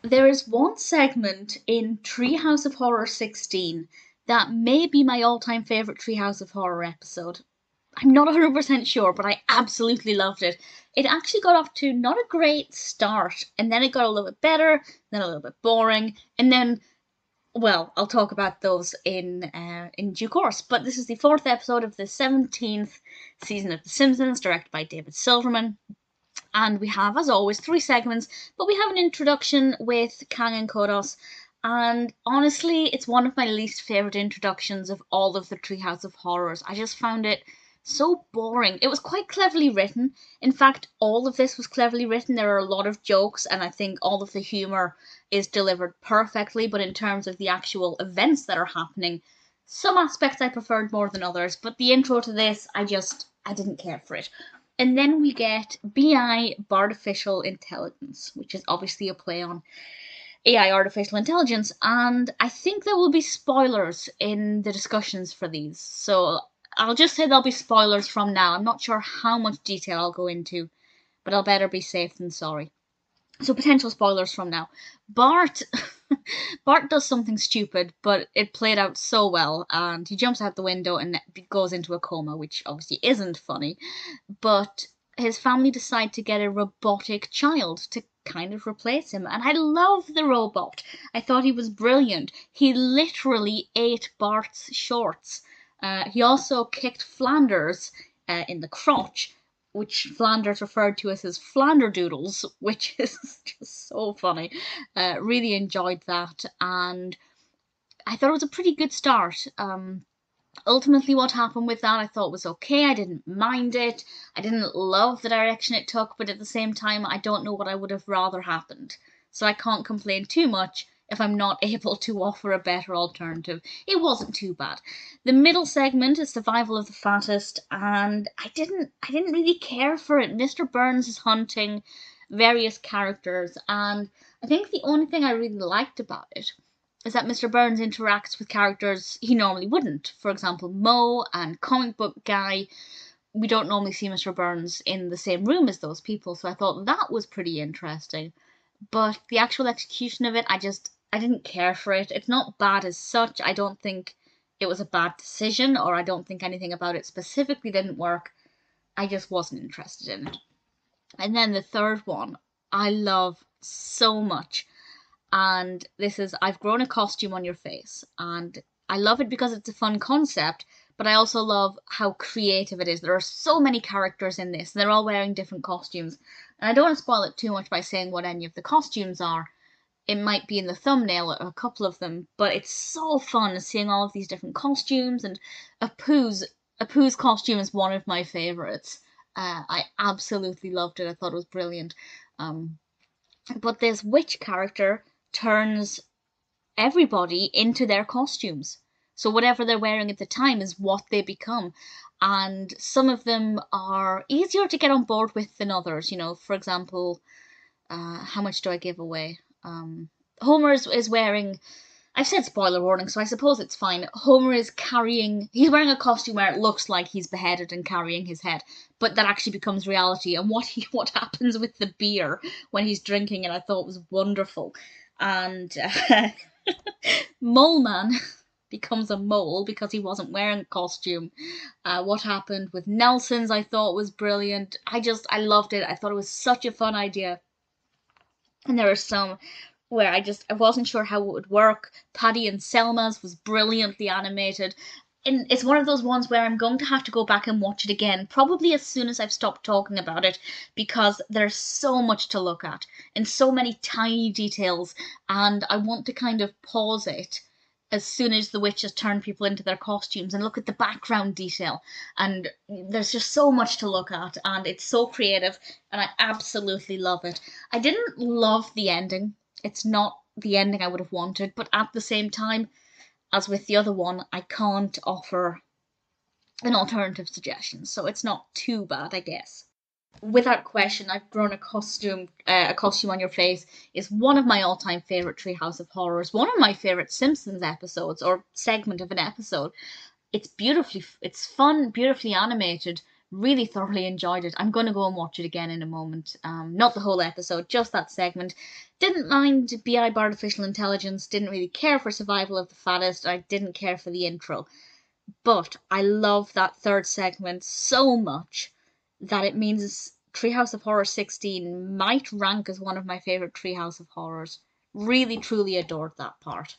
There is one segment in Treehouse of Horror 16 that may be my all-time favourite Treehouse of Horror episode. I'm not 100% sure, but I absolutely loved it. It actually got off to not a great start, and then it got a little bit better, then a little bit boring, and then, well, I'll talk about those in due course. But this is the fourth episode of the 17th season of The Simpsons, directed by David Silverman. And we have, as always, three segments, but we have an introduction with Kang and Kodos. And honestly, it's one of my least favourite introductions of all of the Treehouse of Horrors. I just found it so boring. It was quite cleverly written. In fact, all of this was cleverly written. There are a lot of jokes, and I think all of the humour is delivered perfectly. But in terms of the actual events that are happening, some aspects I preferred more than others. But the intro to this, I didn't care for it. And then we get BI Bartificial Intelligence, which is obviously a play on AI Artificial Intelligence, and I think there will be spoilers in the discussions for these. So I'll just say there'll be spoilers from now. I'm not sure how much detail I'll go into, but I'll better be safe than sorry. So potential spoilers from now. Bart Bart does something stupid, but it played out so well, and he jumps out the window and goes into a coma, which obviously isn't funny. But his family decide to get a robotic child to kind of replace him, and I love the robot. I thought he was brilliant. He literally ate Bart's shorts. He also kicked Flanders in the crotch, which Flanders referred to as his Flanderdoodles, which is just so funny. Really enjoyed that, and I thought it was a pretty good start. Ultimately, what happened with that I thought was okay. I didn't mind it. I didn't love the direction it took, but at the same time, I don't know what I would have rather happened. So I can't complain too much if I'm not able to offer a better alternative. It wasn't too bad. The middle segment is Survival of the Fattest, and I didn't really care for it. Mr. Burns is hunting various characters, and I think the only thing I really liked about it is that Mr. Burns interacts with characters he normally wouldn't. For example, Moe and Comic Book Guy. We don't normally see Mr. Burns in the same room as those people, so I thought that was pretty interesting. But the actual execution of it, I didn't care for it. It's not bad as such. I don't think it was a bad decision, or I don't think anything about it specifically didn't work. I just wasn't interested in it. And then the third one, I love so much. And this is I've Grown a Costume on Your Face. And I love it because it's a fun concept, but I also love how creative it is. There are so many characters in this, and they're all wearing different costumes. And I don't want to spoil it too much by saying what any of the costumes are. It might be in the thumbnail, a couple of them, but it's so fun seeing all of these different costumes. And Apu's costume is one of my favourites. I absolutely loved it. I thought it was brilliant. But this witch character turns everybody into their costumes. So whatever they're wearing at the time is what they become. And some of them are easier to get on board with than others. For example, how much do I give away? Homer is wearing. I've said spoiler warning, so I suppose it's fine. Homer is he's wearing a costume where it looks like he's beheaded and carrying his head, but that actually becomes reality. And what happens with the beer when he's drinking it, I thought was wonderful. And Mole Man becomes a mole because he wasn't wearing a costume. What happened with Nelson's, I thought was brilliant. I loved it. I thought it was such a fun idea. And there are some where I wasn't sure how it would work. Paddy and Selma's was brilliantly animated. And it's one of those ones where I'm going to have to go back and watch it again, probably as soon as I've stopped talking about it, because there's so much to look at and so many tiny details, and I want to kind of pause it as soon as the witches turn people into their costumes and look at the background detail. And there's just so much to look at, and it's so creative, and I absolutely love it. I didn't love the ending. It's not the ending I would have wanted, but at the same time, as with the other one, I can't offer an alternative suggestion, so it's not too bad, I guess. Without question, I've Grown a Costume on Your Face is one of my all-time favourite Treehouse of Horrors, one of my favourite Simpsons episodes, or segment of an episode. It's fun, beautifully animated, Really thoroughly enjoyed it. I'm going to go and watch it again in a moment. Not the whole episode, just that segment. Didn't mind BI Bartificial Intelligence, didn't really care for Survival of the Fattest, I didn't care for the intro. But I love that third segment so much that it means Treehouse of Horror 16 might rank as one of my favourite Treehouse of Horrors. Really, truly adored that part.